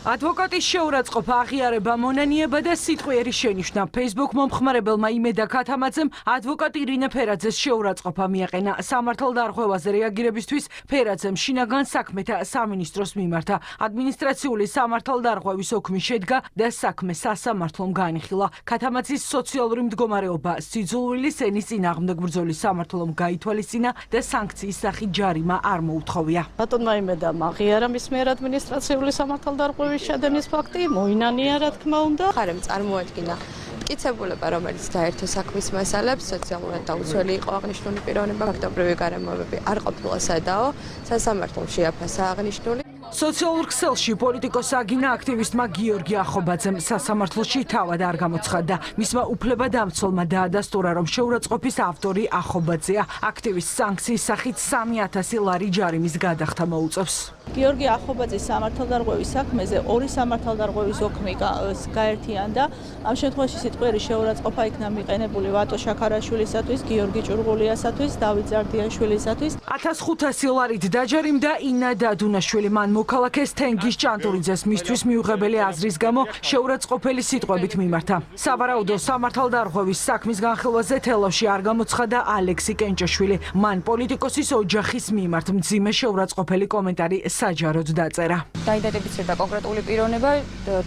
ადვოკატის შეურაცხყოფა, აღიარება, მონანიება და სიტყვიერი შენიშვნა. Facebook მომხმარებელმა იმედა ქათამაძემ ადვოკატ ირინე ფერაძეს შეურაცხყოფა მიაყენა. სამართალდარღვევაზე რეაგირებისთვის ფერაძემ შინაგან საქმეთა სამინისტროს მიმართა. ადმინისტრაციული სამართალდარღვევის ოქმი შედგა და საქმე სასამართლომ განიხილა. ქათამაძის სოციალური მდგომარეობა სიძულვილი სენის წინააღმდეგ ბრძოლის სამართლომ გაითვალისწინა და სანქციის სახით ჯარიმა არ მოუთხოვია. ბატონმა იმედა აღიარა მის მიერ ადმინისტრაციული სამართალდარღვევის შადენის ფაქტი, მოინანია რა თქმა უნდა. ხარემ წარმოადგინა მტკიცებულება, რომელიც დაერთო საქმის მასალებს, სოციალურად დაუცველი იყო აღნიშნული პიროვნება, ფაქტობრივი გარემოებები არ ყოფილა სადაო, სასამართლომ შეაფასა აღნიშნული. სოციალურ ქსელში პოლიტიკოს აგინა აქტივისტმა გიორგი ახობაძემ სასამართლოში თავად არ გამოცხადდა. მისმა უფლებადამცველმა დაადასტურა, რომ შეურაცხყოფის ავტორი ახობაძეა. აქტივისტს სანქციის სახით 3000 ლარი ჯარიმის გადახდა მოუწევს. გიორგი ახობაძის სამართალდარღვევის საქმეზე ორი სამართალდარღვევის ოქმი გაერთიანდა. ამ შემთხვევაში სიტყვიერი შეურაცხყოფა იქნა მიყენებული ვატო შაქარაშვილისათვის, გიორგი ჭურღულიასათვის, დავით ზარდიაშვილისათვის. 1500 ლარით დაჯარიმდა ინა დადუნაშვილი. მან მოქალაქეს თენგის ჭანტურიძეს მისთვის მიუღებელი აზრის გამო შეურაცხყოფელი სიტყვებით მიმართა. სავარაუდო სამართალდარღვევის საქმის განხილვაზე თელავში არ გამოცხადა ალექსი კენჭაშვილი. მან პოლიტიკოსის ოჯახის მიმართ მძიმე შეურაცხყოფელი კომენტარი საჯაროდ დაწერა. დაიდენტიფიცირდა კონკრეტული პიროვნება,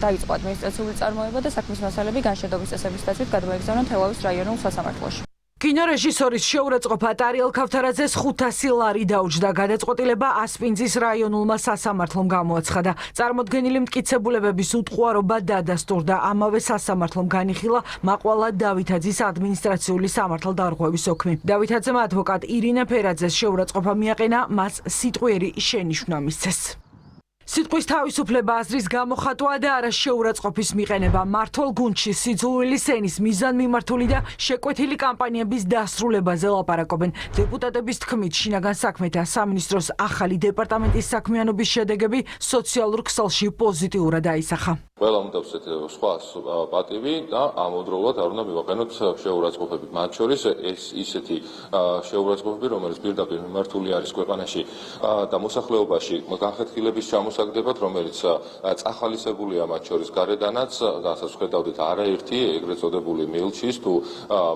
დაიწყო ადმინისტრაციული წარმოება და საქმის მასალები განშედობის წესების დაცვით გადმოეგზავნა თელავის რაიონულ სასამართლოში. კინორეჟისორის შეურაცხყოფა ტარიელ ქავთარაძეს 500 ლარი დაუჯდა. გადაწყვეტილება ასპინძის რაიონულმა სასამართლომ გამოაცხადა. წარმოდგენილი მტკიცებულებების უტყუარობა დადასტურდა. ამავე სასამართლომ განიხილა მაყვალა დავითაძის ადმინისტრაციული სამართალდარღვევის ოქმი. დავითაძემ ადვოკატ ირინე ფერაძეს შეურაცხყოფა მიაყენა, მას სიტყვიერი შენიშვნა მისცეს. სიტყვის თავისუფლება, აზრის გამოხატვა და არა შეურაცხყოფის მიყენება. მართლ გუნდში სიძულვილი სენის მიზანმიმართული და შეკვეთილი კამპანიების დასრულებაზე ლაპარაკობენ. დეპუტატების თქმით, შინაგან საქმეთა სამინისტროს ახალი დეპარტამენტის საქმიანობის შედეგები სოციალურ ქსელში პოზიტიურად აისახა. ყველა უნდა ვცეთ სხვა პატივი და ამავდროულად არ უნდა მივაყენოთ შეურაცხყოფები. მათ შორის ეს ისეთი შეურაცხყოფები, რომელიც პირდაპირ მიმართული არის ქვეყანაში და მოსახლეობაში განხეთქილების ჩამოსაგდებად, რომელიც წახალისებულია მათ შორის გარედანაც, რასაც ხედავდით არაერთი ეგრეთ წოდებული მილჩის თუ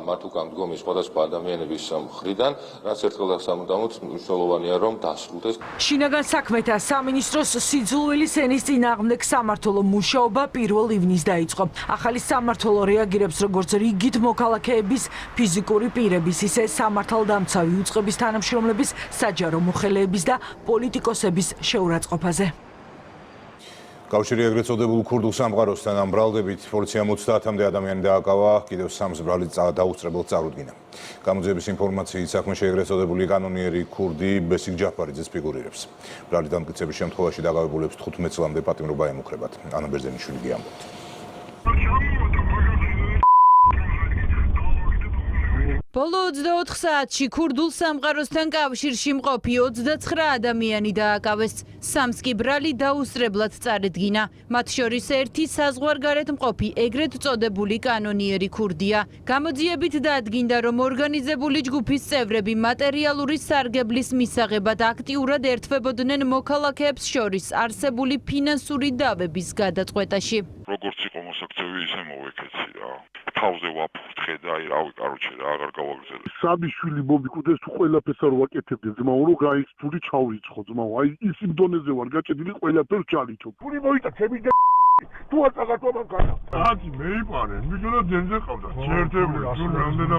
მათ უკან მდგომი სხვადასხვა ადამიანების მხრიდან, რაც ერთხელ და სამუდამოდ მნიშვნელოვანია, რომ დასრულდეს. შინაგან საქმეთა სამინისტროს სიძულვილი სენის წინააღმდეგ სამმართველო მუშაობა 1 ივნის დაიწყო. ახალი სამმართველო რეაგირებს როგორც რიგით მოქალაქეების, ფიზიკური პირების, ისე სამართალდამცავი უწყების თანამშრომლების, საჯარო მოხელეების და პოლიტიკოსების შეურაცხყოფაზე. კავშირი ეგრეთ წოდებულ ქურდულ სამყაროსთან ამ ბრალდებით პოლიციამ 30-მდე ადამიანი დააკავა, კიდევ 3 ბრალი დაუსწრებელს წარუდგინა. გამოძიების ინფორმაციით საქმეში ეგრეთ წოდებული კანონიერი ქურდი ბესიკ ჯაფარიძეს ფიგურირებს. ბრალი დამტკიცების შემთხვევაში დაკავებულებს 15 წლამდე პატიმრობა ემუქრებათ. ანა ბერძენიშვილი გიამბობთ. ბოლო 24 საათში ქურდულ სამყაროსთან კავშირში მყოფი 29 ადამიანი დააკავეს. 3 კი ბრალი დაუსწრებლად წარედგინა. მათ შორის ერთი საზღვარგარეთ მყოფი ეგრეთ წოდებული კანონიერი ქურდია. გამოძიებით დაადგინდა, რომ ორგანიზებული ჯგუფის წევრები მატერიალური სარგებლის მისაღებად აქტიურად ერთვებოდნენ მოქალაქეებს შორის არსებული ფინანსური დავების გადაწყვეტაში. როგორც იყო მოსაქცევი, ისე მოვეკეცი რა. თავზე ვაფრთხე და აი რავი, კაროჩე რა აღარ გავაგრძელე. საბიშვილი მომიკუდეს თუ ყველაფერს არ ვაკეთებდე, ძმაო, რომ გაიქცული ჩავრიცხო, ძმაო, აი ის იმ დონეზე ვარ გაჭედილი, ყველაფერს ჩალიჩო. ფული მოიტა, ჩემი და თუ არ წაგატვა მაგანა. აცი მეიპარე, მიგონა ძენზე ყავდა. შეერთებული, თუ რამდენა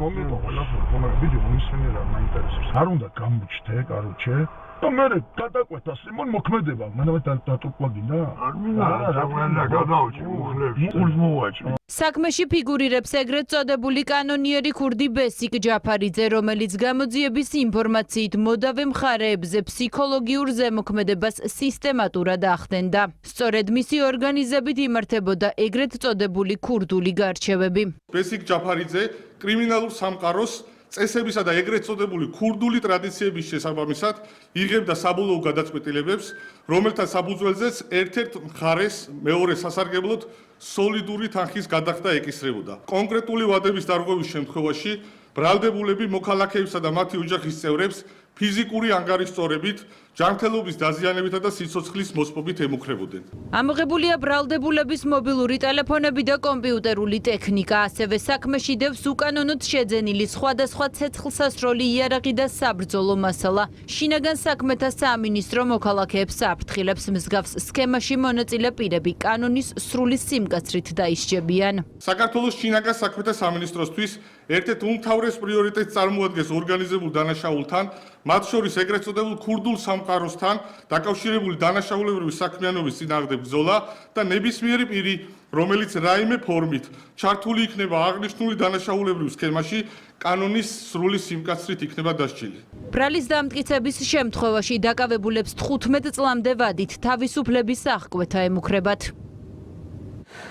მომიტო ყველაფერს, მაგრამ ვიდეო მისმენერა მაინტერესებს. არ უნდა გამოჩდე, კაროჩე. და მე გადაკვეთა სიმონ მოქმედება, მანავე დატოვა გინდა? არ მინდა, რა უნდა გადავჭი უხლებში. უყურს მოვაჭი. საქმეში ფიგურირებს ეგრეთ წოდებული კანონიერი ქურდი ბესიკ ჯაფარიძე, რომელიც გამოძიების ინფორმაციით მოდავე მხარეებზე ფსიქოლოგიურ ზემოქმედებას სისტემატურად ახდენდა. სწორედ მისი ორგანიზებით იმართებოდა ეგრეთ წოდებული ქურდული გარჩევები. ბესიკ ჯაფარიძე კრიმინალურ სამყაროს წესებისა და ეგრეთ წოდებული ქურდული ტრადიციების შესაბამისად იღებდა საბოლოო გადაწყვეტილებებს, რომელთა საფუძველზეც ერთ-ერთ მხარეს მეორე სასარგებლოდ სოლიდური თანხის გადახდა ეკისრებოდა. კონკრეტული ვადების დარღვევის შემთხვევაში ბრალდებულები მოქალაქეებსა და მათი ოჯახის წევრებს ფიზიკური ანგარიშწორებით ჯანმრთელობის დაზიანებითა და სიცოცხლის მოსპობით ემუქრებოდნენ. ამოღებულია ბრალდებულების მობილური ტელეფონები და კომპიუტერული ტექნიკა, ასევე საქმეში დევს უკანონოდ შეძენილი სხვადასხვა ცეცხლსასროლი იარაღი და საბრძოლო მასალა. შინაგან საქმეთა სამინისტრო მოქალაქეებს აფრთხილებს მსგავს სქემაში მონაწილე პირები კანონის სრული სიმკაცრით დაისჯებიან. საქართველოს შინაგან საქმეთა სამინისტროსთვის ერთ-ერთ უმთავრეს პრიორიტეტს წარმოადგენს ორგანიზებულ დანაშაულთან, მათ შორის ეგრეთ წოდებულ ქურდულ სამყაროსთან დაკავშირებული დანაშაულებრივი საქმიანობის წინააღმდეგ ბრძოლა და ნებისმიერი პირი, რომელიც რაიმე ფორმით ჩართული იქნება აღნიშნული დანაშაულებრივ სქემაში, კანონის სრული სიმკაცრით იქნება დასჯილი. ბრალის დამტკიცების შემთხვევაში დაკავებულებს 15 წლამდე ვადით თავისუფლების აღკვეთა ემუქრებათ.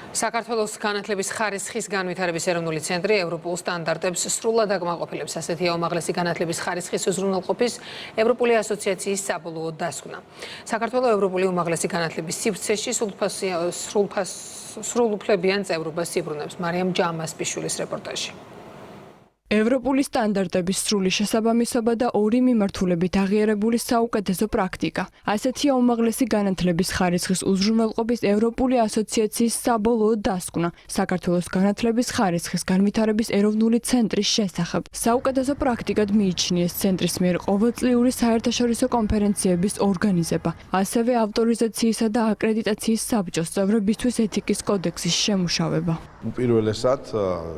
საქართველოს განათლების ხარისხის განვითარების ეროვნული ცენტრი ევროპულ სტანდარტებს სრულად აკმაყოფილებს. ასეთია უმაღლესი განათლების ხარისხის უზრუნველყოფის ევროპული ასოციაციის საბოლოო დასკვნა. საქართველოს ევროპული უმაღლესი განათლების სივრცეში სრულუფლებიან წევრობას იბრუნებს. მარიამ ჯამასპიშვილის რეპორტაჟი. ევროპული სტანდარტების სრული შესაბამისობა და ორი მიმართულებით აღიარებული საუკეთესო პრაქტიკა. ასეთია უმაღლესი განათლების ხარისხის უზრუნველყოფის ევროპული ასოციაციის საბოლოო დასკვნა საქართველოს განათლების ხარისხის განვითარების ეროვნული ცენტრის შესახებ. საუკეთესო პრაქტიკად მიიჩნიეს ცენტრის მიერ ყოველწლიური საერთაშორისო კონფერენციების ორგანიზება, ასევე ავტორიზაციისა და აკრედიტაციის საბჭოს წევრებისთვის ეთიკის კოდექსის შემუშავება. უპირველესად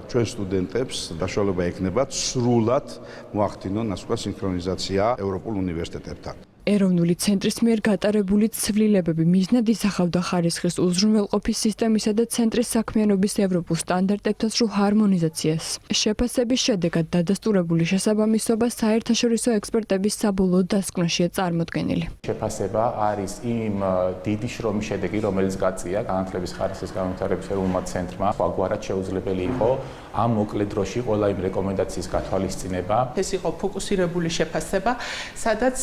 ჩვენ სტუდენტებს საშუალება ექნებათ სრულად მოახდინონ ასვლა სინქრონიზაცია ევროპულ უნივერსიტეტებთან. ეროვნული ცენტრის მიერ გატარებული ცვლილებები მიზნად ისახავდა ხარისხის უზრუნველყოფის სისტემისა და ცენტრის საქმიანობის ევროპულ სტანდარტებთან სრულ ჰარმონიზაციას. შეფასების შედეგად დადასტურებული შესაბამისობა საერთაშორისო ექსპერტების საბოლოო დასკვნაშია წარმოდგენილი. შეფასება არის იმ დიდი შრომის შედეგი, რომელიც გაწია განათლების ხარისხის განვითარების ეროვნულმა ცენტრმა. გვარად შეუძლებელი იყო ამ მოკლე დროში ყველა იმ რეკომენდაციის გათვალისწინება. ეს იყო ფოკუსირებული შეფასება, სადაც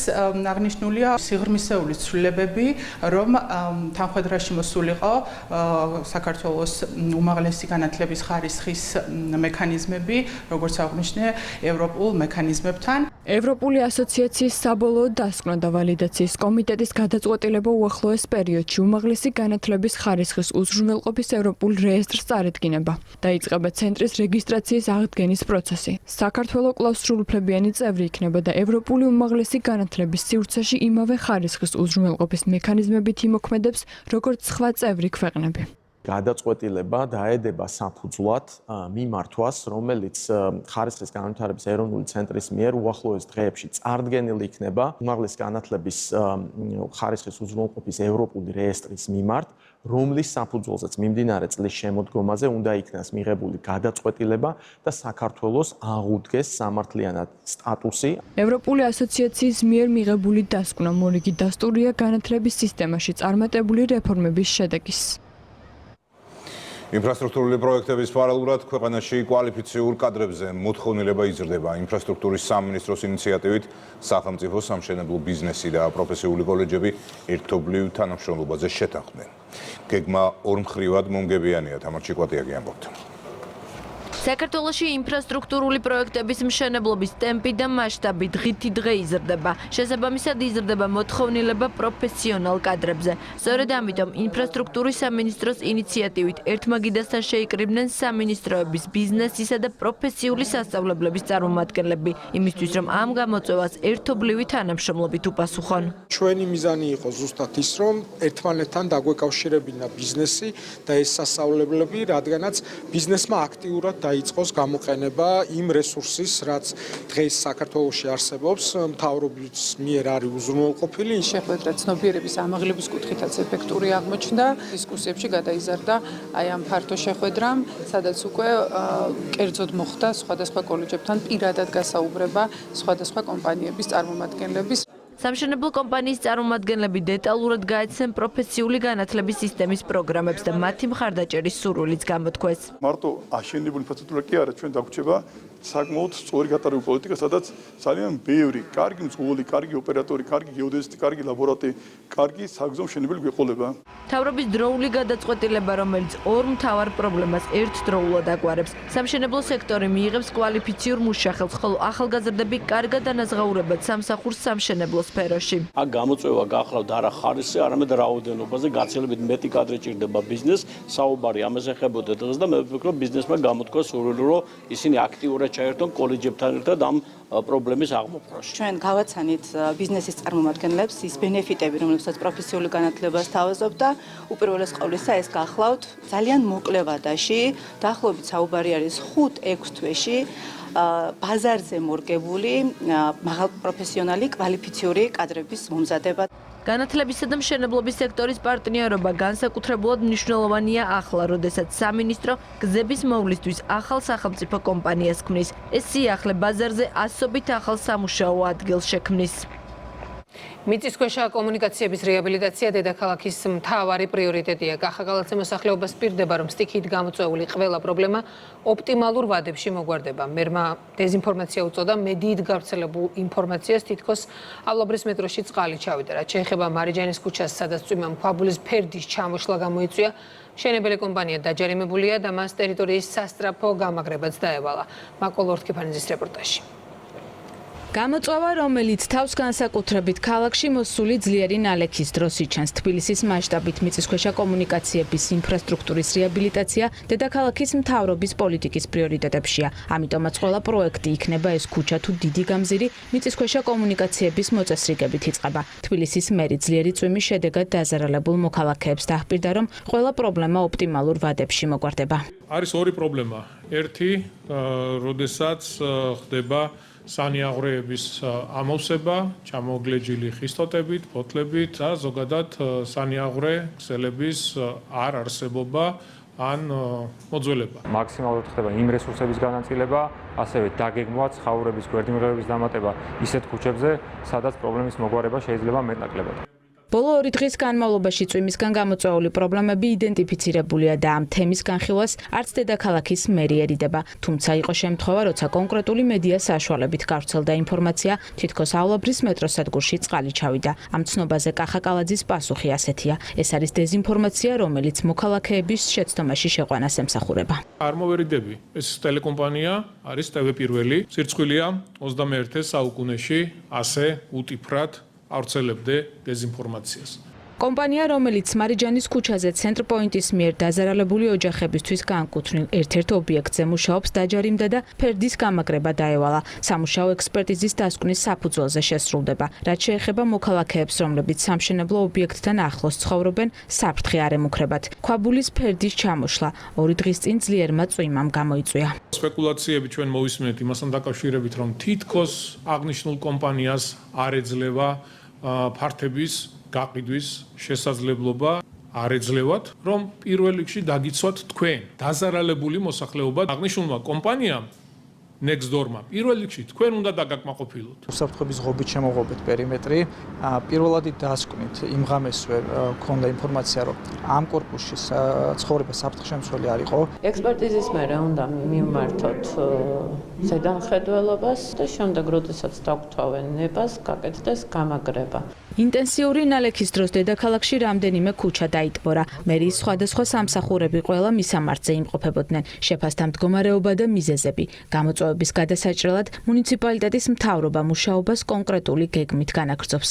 აღნიშნულია სიღრმისეული ცვლილებები, რომ თანხმედრაში მოსულიყო საქართველოს უმაღლესი განათლების ხარისხის მექანიზმები, როგორც აღნიშნე ევროპულ მექანიზმებთან. ევროპული ასოციაციის საბოლოო დასკვნა და ვალიდაციის კომიტეტის გადაწყვეტილება უახლოეს პერიოდში უმაღლესი განათლების ხარისხის უზრუნველყოფის ევროპულ რეესტრს წარედგინება. დაიწყება ცენტრის რეგისტრაციის აღდგენის პროცესი. საქართველო კვლავ სრულუფლებიანი წევრი იქნება და ევროპული უმაღლესი განათლების სივრცეში იმავე ხარისხის უზრუნველყოფის მექანიზმებით იმოქმედებს, როგორც სხვა წევრი ქვეყნები. გადაწყვეტილება დაედება საფუძვლად მიმართვას, რომელიც ხარისხის განვითარების ეროვნული ცენტრის მიერ უახლოეს დღეებში წარდგენილი იქნება უმაღლესი განათლების ხარისხის უზრუნველყოფის ევროპული რეესტრის მიმართ, რომლის საფუძველზეც მიმდინარე წლის შემოდგომაზე უნდა იქნას მიღებული გადაწყვეტილება და საქართველოს აღუდგეს სამართლიანად სტატუსი. ევროპული ასოციაციის მიერ მიღებული დასკვნა მორიგი დასტურია განათლების სისტემაში წარმატებული რეფორმების შედეგის. ინფრასტრუქტურული პროექტების პარალელურად ქვეყანაში კვალიფიციურ კადრებზე მოთხოვნილება იზრდება. ინფრასტრუქტურის სამინისტროს ინიციატივით სახელმწიფო სამშენებლო ბიზნესი და პროფესიული კოლეჯები ერთობლივ თანამშრომლობაზე შეთანხმდნენ. გეგმა ორმხრივად მომგებიანია, თამარ ჩიკვატიაგი ამბობს. საქართველოში ინფრასტრუქტურული პროექტების მშენებლობის ტემპი და მასშტაბი დღითი დღე იზრდება. შესაბამისად იზრდება მოთხოვნილება პროფესიონალ კადრებზე. სწორედ ამიტომ ინფრასტრუქტურის სამინისტროს ინიციატივით ერთმაგიდასთან შეიკრიბნენ სამინისტროების ბიზნესისა და პროფესიული სასწავლებლების წარმომადგენლები, იმისთვის რომ ამ გამოწვევას ერთობლივი თანამშრომლობით უპასუხონ. ჩვენი მიზანი იყო ზუსტად ის, რომ ერთმანეთთან დაგვეკავშირებინა ბიზნესი და ეს სასწავლებლები, რადგანაც ბიზნესმა აქტიურად დაიწყოს გამოყენება იმ რესურსის, რაც დღეს საქართველოში არსებობს, მთავრობის მიერ არის უზრუნველყოფილი. შეხვედრა ცნობიერების ამაღლების კუთხითაც ეფექტური აღმოჩნდა. დისკუსიებში გადაიზარდა აი ამ ფართო შეხვედრამ, სადაც უკვე კერძოდ მოხდა სხვადასხვა კოლეჯებთან პირადად გასაუბრება სხვადასხვა კომპანიების წარმომადგენლების. სამშენებლო კომპანიის წარმომადგენლები დეტალურად გაეცნენ პროფესიული განათლების სისტემის პროგრამებს და მათი მხარდაჭერის სურვილიც გამოთქვეს. მარტო აშენებული ინფრასტრუქტურა კი არა, ჩვენ დაგვრჩება საკმაოდ სწორი გატარებული პოლიტიკა, სადაც ძალიან ბევრი კარგი მძღოლი, კარგი ოპერატორი, კარგი გეოდეზისტი, კარგი ლაბორატორი, კარგი საგზო მშენებელი გვეყოლება. მთავრობის დროული გადაწყვეტილება, რომელიც ორ მთავარ პრობლემას ერთდროულად აგვარებს. სამშენებლო სექტორი მიიღებს კვალიფიციურ მუშახელს, ხოლო ახალგაზრდები კარგად ანაზღაურებად სამსახურს სამშენებლო სფეროში. აქ გამოწვევა გახლავთ არა ხარისზე, არამედ რაოდენობაზე, გაცილებით მეტი კადრი ჭირდება ბიზნესს, საუბარი ამას ეხებოდა დღეს და მე ვფიქრობ ბიზნესმა გამოთქვა სურვილი, რომ ისინი აქტიურად ჩაერთონ კოლეჯებთან ერთად ამ პრობლემის აღმოფხვრაში. ჩვენ გავაცანით ბიზნესის წარმომადგენლებს ის ბენეფიტები, რომლებსაც პროფესიული განათლება სთავაზობ და უპირველეს ყოვლისა ეს გახლავთ ძალიან მოკლე ვადაში, დაახლოებით საუბარი არის 5-6 თვეში ბაზარზე მორგებული მაღალპროფესიონალი კვალიფიციური კადრების მომზადება. განათლებისა და მშენებლობის სექტორის პარტნიორობა განსაკუთრებულად მნიშვნელოვანია ახლა, როდესაც სამინისტრო გზების მოვლისთვის ახალ სახელმწიფო კომპანიას ქმნის. ეს სიახლე ბაზარზე ასობით ახალ სამუშაო ადგილს შექმნის. მიწისქვეშა კომუნიკაციების რეაბილიტაცია დედაქალაქის მთავარი პრიორიტეტია. კახაკალაძე მოსახლეობას პირდება, რომ სტიქით გამოწვეული ყველა პრობლემა ოპტიმალურ ვადებში მოგვარდება. მერმა დეზინფორმაცია უწოდა მედიით გავრცელებულ ინფორმაციას, თითქოს ავლაბრის მეტროში წყალი ჩავიდა. რაც შეეხება მარიჯანის ქუჩას, სადაც წვიმამ ქვაბულის ფერდის ჩამოშლა გამოიწვია, მშენებელი კომპანია დაჯერიმებულია და მას ტერიტორიის სასწრაფო გამაგრებაც დაევალა. მაკოლ ორთქიფანიძის რეპორტაჟი. გამოწვევა, რომელიც თავს განსაკუთრებით ქალაქში მოსული ძლიერი ნალექის დროს იჩენს. თბილისის მასშტაბით მიწისქვეშა კომუნიკაციების ინფრასტრუქტურის რეაბილიტაცია დედაქალაქის მთავრობის პოლიტიკის პრიორიტეტებშია. ამიტომაც ყველა პროექტი იქნება ეს ქუჩა თუ დიდი გამზირი მიწისქვეშა კომუნიკაციების მოწესრიგებით იწყება. თბილისის მერი ძლიერი წვიმის შედეგად დაზარალებულ მოქალაქეებს დაჰპირდა, რომ ყველა პრობლემა ოპტიმალურ ვადებში მოგვარდება. არის ორი პრობლემა. ერთი, როდესაც ხდება სანიაღვრეების ამოვსება, ჩამოგლეჯილი ხისტოტებით, ფოთლებით და ზოგადად სანიაღვრე ქსელების არ არსებობა ან მოძველება. მაქსიმალურად ხდება იმ რესურსების განაწილება, ასევე დაგეგმვა ცხაურების გვერდიმღერების დამატება ისეთ ქუჩებზე, სადაც პრობლემის მოგვარება შეიძლება მეტნაკლებად. ბოლო 2 დღის განმავლობაში წვიმისგან გამოწვეული პრობლემები იდენტიფიცირებულია და ამ თემის განხილვას არც დედაქალაქის მერი ერიდება. თუმცა იყო შემთხვევა, როცა კონკრეტული მედია საშუალებით გავრცელდა ინფორმაცია, თითქოს ავლაბრის მეტროს სადგურში წყალი ჩავიდა. ამ ცნობაზე კახაკალაძის პასუხი ასეთია. ეს არის დეზინფორმაცია, რომელიც მოქალაქეების შეცდომაში შეყვანას ემსახურება. არ მოვერიდები. ეს ტელეკომპანია არის TV პირველი. სირცხვილია 21 საუკუნეში ასე უტიფრად ავრცელებდე დეზინფორმაციას. კომპანია, რომელიც მარიჯანის ქუჩაზე ცენტრპოინტის მიერ დაზარალებული ოჯახებისთვის განკუთვნილ ერთ-ერთ ობიექტზე მუშაობს, დაჯარიმდა და ფერდის გამაგრება დაევალა. სამუშაო ექსპერტიზის დასკვნის საფუძველზე შესრულდება. რაც შეეხება მოქალაქეებს, რომლებიც სამშენებლო ობიექტთან ახლოს ცხოვრობენ, საფრთხე არ ემუქრებათ. ქვაბულის ფერდის ჩამოშლა 2 დღის წინ ძლიერმა წვიმამ გამოიწვია. სპეკულაციები ჩვენ მოვისმენთ იმასთან დაკავშირებით, რომ თითქოს აღნიშნულ კომპანიას არ ეძლევა ფართების გაყიდვის შესაძლებლობა არ ეძლევათ, რომ პირველ რიგში დაგიცვათ თქვენ, დაზარალებული მოსახლეობა აღნიშნულმა კომპანიამ Nextdoor-მა პირველ რიგში თქვენ უნდა დაგაკმაყოფილოთ. უსაფრთხოების ღობით შემოღობეთ პერიმეტრი, პირველადი დასკვნით იმ ღამესვე ქონდა ინფორმაცია, რომ ამ კორპუსში ცხოვრება საფრთხემსხველი არ იყო. ექსპერტიზის მერე უნდა მიმართოთ ზედამხედველობას და შემდეგ როდესაც დაგვთავენ ნებას, გაკეთდეს გამაგრება. ინტენსიური ნალექის დროს დედაქალაქში რამდენიმე ქუჩა დაიტბორა. მერიის სხვადასხვა სამსახურები ყველა მისამართზე იმყოფებოდნენ. შეფასდა მდგომარეობა და მიზეზები. გამოწვევების გადასაჭრელად მუნიციპალიტეტის მთავრობა მუშაობას კონკრეტული გეგმით განაგრძობს.